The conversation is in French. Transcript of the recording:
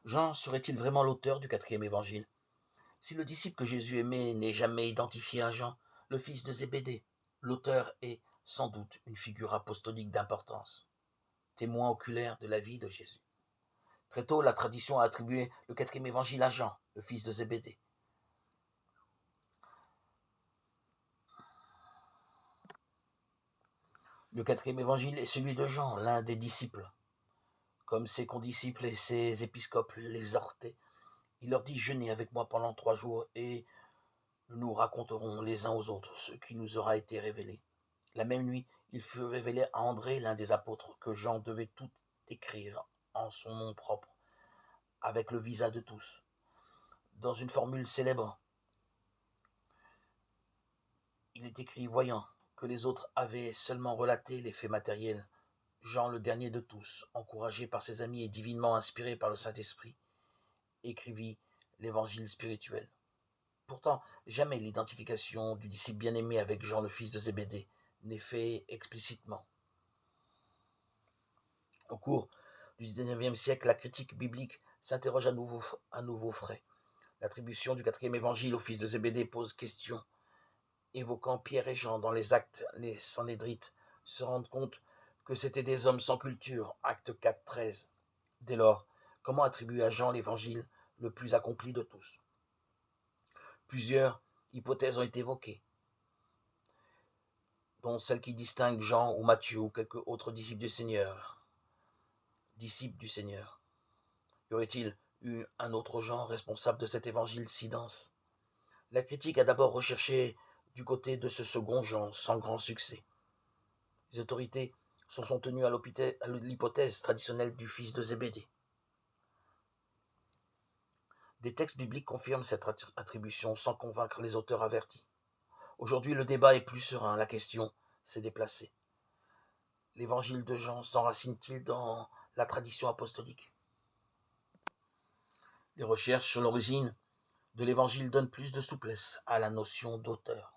Jean serait-il vraiment l'auteur du quatrième évangile? Si le disciple que Jésus aimait n'est jamais identifié à Jean, le fils de Zébédée, l'auteur est sans doute une figure apostolique d'importance, témoin oculaire de la vie de Jésus. Très tôt, la tradition a attribué le quatrième évangile à Jean, le fils de Zébédée. Le quatrième évangile est celui de Jean, l'un des disciples. Comme ses condisciples et ses épiscopes l'exhortaient, il leur dit: jeûnez avec moi pendant 3 jours et nous raconterons les uns aux autres ce qui nous aura été révélé. La même nuit, il fut révélé à André, l'un des apôtres, que Jean devait tout écrire en son nom propre, avec le visa de tous. Dans une formule célèbre, il est écrit: voyant que les autres avaient seulement relaté les faits matériels, Jean, le dernier de tous, encouragé par ses amis et divinement inspiré par le Saint-Esprit, écrivit l'évangile spirituel. Pourtant, jamais l'identification du disciple bien-aimé avec Jean, le fils de Zébédée, n'est faite explicitement. Au cours du XIXe siècle, la critique biblique s'interroge à nouveau frais. L'attribution du quatrième évangile au fils de Zébédée pose question, évoquant Pierre et Jean dans les Actes. Les Sanhédrites se rendent compte que c'étaient des hommes sans culture, Acte 4, 13. Dès lors, comment attribuer à Jean l'évangile le plus accompli de tous? Plusieurs hypothèses ont été évoquées, dont celle qui distingue Jean ou Matthieu ou quelques autres disciples du Seigneur. Y aurait-il eu un autre Jean responsable de cet évangile si dense? La critique a d'abord recherché du côté de ce second Jean, sans grand succès. Les autorités s'en sont tenues à l'hypothèse traditionnelle du fils de Zébédée. Des textes bibliques confirment cette attribution sans convaincre les auteurs avertis. Aujourd'hui, le débat est plus serein, la question s'est déplacée. L'évangile de Jean s'enracine-t-il dans la tradition apostolique? Les recherches sur l'origine de l'évangile donnent plus de souplesse à la notion d'auteur.